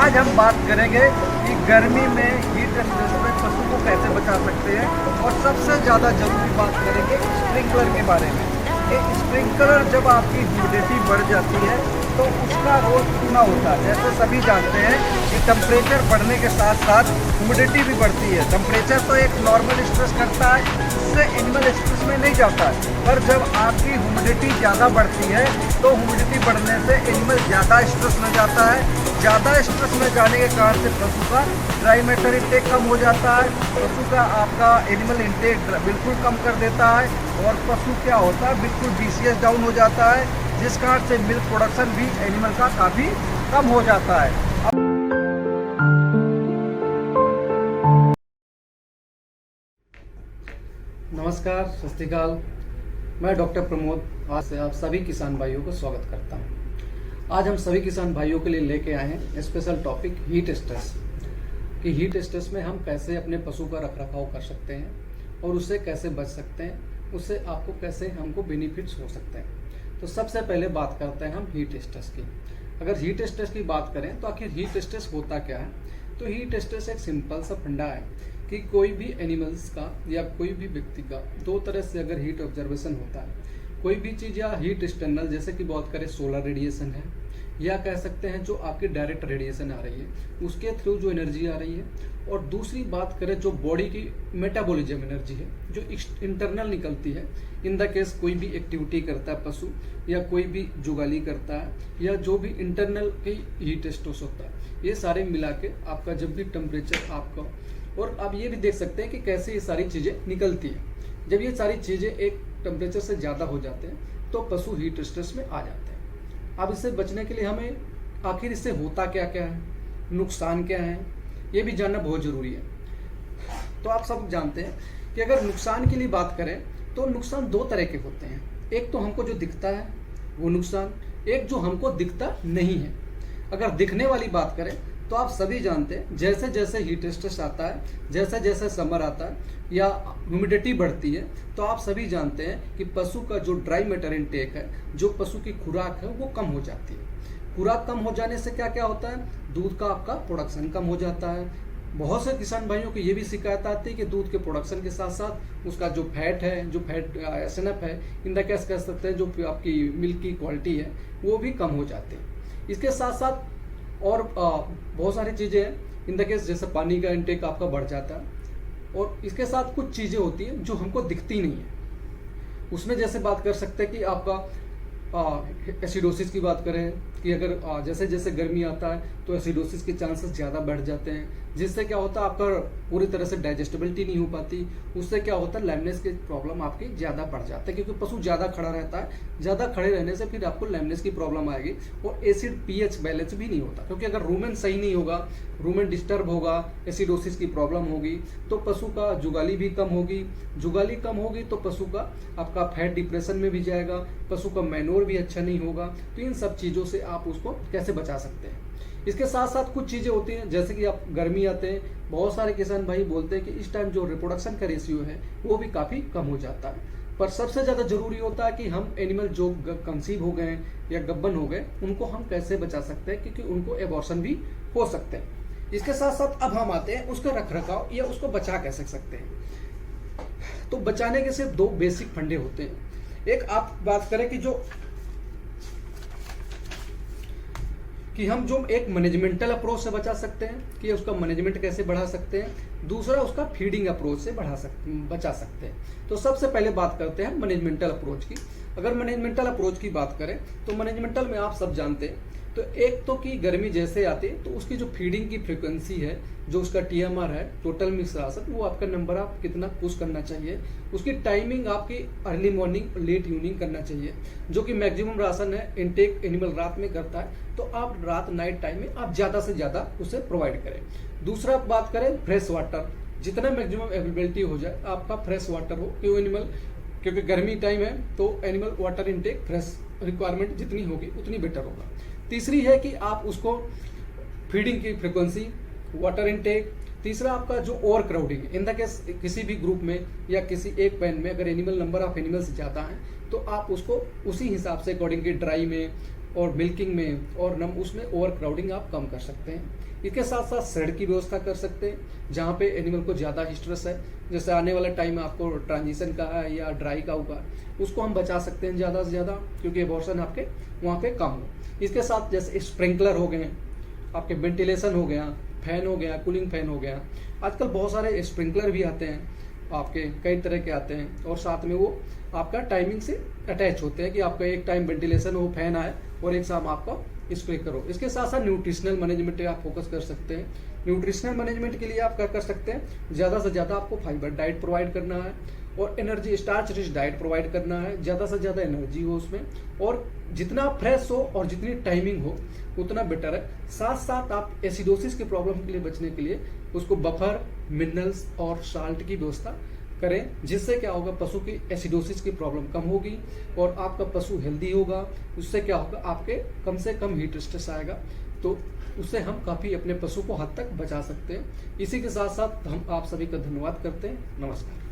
आज हम बात करेंगे कि गर्मी में हीट स्ट्रेस में पशु को कैसे बचा सकते हैं और सबसे ज़्यादा जरूरी बात करेंगे स्प्रिंकलर के बारे में। कि स्प्रिंकलर जब आपकी ह्यूमिडिटी बढ़ जाती है तो उसका रोल पूरा होता है। जैसे सभी जानते हैं कि टेम्परेचर बढ़ने के साथ साथ ह्यूमिडिटी भी बढ़ती है। टेम्परेचर तो एक नॉर्मल स्ट्रेस करता है, इससे एनिमल स्ट्रेस में नहीं जाता है, पर जब आपकी ह्यूमिडिटी ज़्यादा बढ़ती है तो ह्यूमिडिटी बढ़ने से एनिमल ज़्यादा स्ट्रेस में जाता है। ज़्यादा स्ट्रेस में जाने के कारण से पशु का ड्राई मैटर इंटेक कम हो जाता है, पशु का आपका एनिमल इंटेक बिल्कुल कम कर देता है और पशु क्या होता है बिल्कुल BCS डाउन हो जाता है, जिस कारण से मिल्क प्रोडक्शन भी एनिमल का काफ़ी कम हो जाता है। नमस्कार, सत श्री अकाल। मैं डॉक्टर प्रमोद आज से आप सभी किसान भाइयों को स्वागत करता हूं। आज हम सभी किसान भाइयों के लिए लेके आए हैं स्पेशल टॉपिक हीट स्ट्रेस। कि हीट स्ट्रेस में हम कैसे अपने पशु का रखरखाव कर सकते हैं और उससे कैसे बच सकते हैं, उससे आपको कैसे हमको बेनिफिट्स हो सकते हैं। तो सबसे पहले बात करते हैं हम हीट स्ट्रेस की। अगर हीट स्ट्रेस की बात करें तो आखिर हीट स्ट्रेस होता क्या है। तो हीट स्ट्रेस एक सिंपल सा फंडा है कि कोई भी एनिमल्स का या कोई भी व्यक्ति का दो तरह से अगर हीट ऑब्जर्वेशन होता है, कोई भी चीज़ या हीट एक्सटर्नल जैसे कि बात करें सोलर रेडिएशन है या कह सकते हैं जो आपकी डायरेक्ट रेडिएशन आ रही है उसके थ्रू जो एनर्जी आ रही है, और दूसरी बात करें जो बॉडी की मेटाबॉलिज्म एनर्जी है जो इंटरनल निकलती है। इन द केस कोई भी एक्टिविटी करता है पशु या कोई भी जुगाली करता है या जो भी इंटरनल की हीट स्ट्रेस होता है, ये सारे मिला के आपका जब भी टेम्परेचर आपका, और आप ये भी देख सकते हैं कि कैसे ये सारी चीज़ें निकलती हैं। जब ये सारी चीज़ें एक टेम्परेचर से ज़्यादा हो जाते हैं तो पशु हीट स्ट्रेस में आ जाते हैं। अब इससे बचने के लिए हमें आखिर इससे होता क्या क्या है, नुकसान क्या है, ये भी जानना बहुत ज़रूरी है। तो आप सब जानते हैं कि अगर नुकसान के लिए बात करें तो नुकसान दो तरह के होते हैं। एक तो हमको जो दिखता है वो नुकसान, एक जो हमको दिखता नहीं है। अगर दिखने वाली बात करें तो आप सभी जानते हैं जैसे जैसे हीट स्ट्रेस आता है, जैसे जैसे समर आता है या ह्यूमिडिटी बढ़ती है, तो आप सभी जानते हैं कि पशु का जो ड्राई मैटर इंटेक है, जो पशु की खुराक है वो कम हो जाती है। खुराक कम हो जाने से क्या क्या होता है, दूध का आपका प्रोडक्शन कम हो जाता है। बहुत से किसान भाइयों की ये भी शिकायत आती है कि दूध के प्रोडक्शन के साथ साथ उसका जो फैट है, जो फैट SNF है, इन द केस कह सकते हैं जो आपकी मिल्क की क्वालिटी है वो भी कम हो जाती है। इसके साथ साथ और बहुत सारी चीज़ें हैं। इन द केस जैसे पानी का इंटेक आपका बढ़ जाता है, और इसके साथ कुछ चीज़ें होती हैं जो हमको दिखती नहीं है। उसमें जैसे बात कर सकते हैं कि आपका एसिडोसिस की बात करें कि अगर जैसे जैसे गर्मी आता है तो एसिडोसिस के चांसेस ज़्यादा बढ़ जाते हैं, जिससे क्या होता है आपका पूरी तरह से डाइजेस्टिबिलिटी नहीं हो पाती। उससे क्या होता है लैमनेस की प्रॉब्लम आपकी ज़्यादा बढ़ जाता है, क्योंकि पशु ज़्यादा खड़ा रहता है। ज़्यादा खड़े रहने से फिर आपको लैमनेस की प्रॉब्लम आएगी और एसिड pH बैलेंस भी नहीं होता, क्योंकि अगर रूमेन सही नहीं होगा, रूमेन डिस्टर्ब होगा, एसिडोसिस की प्रॉब्लम होगी तो पशु का जुगाली भी कम होगी। जुगाली कम होगी तो पशु का आपका फैट डिप्रेशन में भी जाएगा, पशु का मैनोर भी अच्छा नहीं होगा। तो इन सब चीज़ों से आप उसको कैसे बचा सकते हैं। इसके साथ साथ कुछ चीज़ें होती हैं जैसे कि आप गर्मी आते हैं, बहुत सारे किसान भाई बोलते हैं कि इस टाइम जो रिप्रोडक्शन का रेशियो है वो भी काफ़ी कम हो जाता है। पर सबसे ज़्यादा जरूरी होता है कि हम एनिमल जो कंसीव हो गए या गब्बन हो गए उनको हम कैसे बचा सकते हैं, क्योंकि उनको एबॉर्शन भी हो सकते हैं। इसके साथ साथ अब हम आते हैं उसका रखरखाव या उसको बचा कैसे सकते हैं। तो बचाने के सिर्फ दो बेसिक फंडे होते हैं। एक आप बात करें कि हम जो एक मैनेजमेंटल अप्रोच से बचा सकते हैं कि उसका मैनेजमेंट कैसे बढ़ा सकते हैं। दूसरा उसका फीडिंग अप्रोच से बचा सकते हैं। तो सबसे पहले बात करते हैं मैनेजमेंटल अप्रोच की। अगर मैनेजमेंटल अप्रोच की बात करें तो मैनेजमेंटल में आप सब जानते हैं तो एक तो कि गर्मी जैसे आती है तो उसकी जो फीडिंग की फ्रीक्वेंसी है, जो उसका TMR है, टोटल मिक्स राशन, वो आपका नंबर आप कितना पुश करना चाहिए। उसकी टाइमिंग आपकी अर्ली मॉर्निंग लेट इवनिंग करना चाहिए। जो कि मैक्सिमम राशन है इंटेक एनिमल रात में करता है तो आप रात नाइट टाइम में आप ज़्यादा से ज़्यादा उसे प्रोवाइड करें। दूसरा बात करें फ्रेश वाटर, जितना मैक्सिमम अवेलेबिलिटी हो जाए आपका फ्रेश वाटर हो, क्योंकि गर्मी टाइम है तो animal water intake fresh requirement जितनी होगी उतनी बेटर होगा। तीसरी है कि आप उसको फीडिंग की फ्रिक्वेंसी, वाटर इनटेक। तीसरा आपका जो ओवर क्राउडिंग है, इन द केस किसी भी ग्रुप में या किसी एक पेन में अगर एनिमल नंबर ऑफ एनिमल्स ज़्यादा हैं तो आप उसको उसी हिसाब से अकॉर्डिंग के ड्राई में और मिल्किंग में और उसमें ओवर क्राउडिंग आप कम कर सकते हैं। इसके साथ साथ शेड की व्यवस्था कर सकते हैं जहाँ पे एनिमल को ज़्यादा स्ट्रेस है, जैसे आने वाला टाइम आपको ट्रांजिशन का है या ड्राई का होगा, उसको हम बचा सकते हैं ज़्यादा से ज़्यादा, क्योंकि एबॉर्शन आपके वहाँ पे कम हो। इसके साथ जैसे स्प्रिंकलर हो गए, आपके वेंटिलेशन हो गया, फैन हो गया, कूलिंग फैन हो गया। आजकल बहुत सारे स्प्रिंकलर भी आते हैं, आपके कई तरह के आते हैं, और साथ में वो आपका टाइमिंग से अटैच होते हैं कि आपका एक टाइम वेंटिलेशन हो, फैन आए, और एक शाम आपका स्प्रे करो। इसके साथ साथ न्यूट्रिशनल मैनेजमेंट पे आप फोकस कर सकते हैं। न्यूट्रिशनल मैनेजमेंट के लिए आप क्या कर सकते हैं, ज़्यादा से ज़्यादा आपको फाइबर डाइट प्रोवाइड करना है और energy starch rich diet provide करना है, ज़्यादा से ज़्यादा एनर्जी हो उसमें, और जितना फ्रेश हो और जितनी टाइमिंग हो उतना बेटर है। साथ साथ आप एसिडोसिस की प्रॉब्लम के लिए बचने के लिए उसको बफर, मिनरल्स और साल्ट की व्यवस्था करें, जिससे क्या होगा, पशु की एसिडोसिस की प्रॉब्लम कम होगी और आपका पशु हेल्दी होगा। उससे क्या होगा, आपके कम से कम हीट स्ट्रेस आएगा, तो उससे हम काफ़ी अपने पशु को हद तक बचा सकते हैं। इसी के साथ साथ हम आप सभी का धन्यवाद करते हैं। नमस्कार।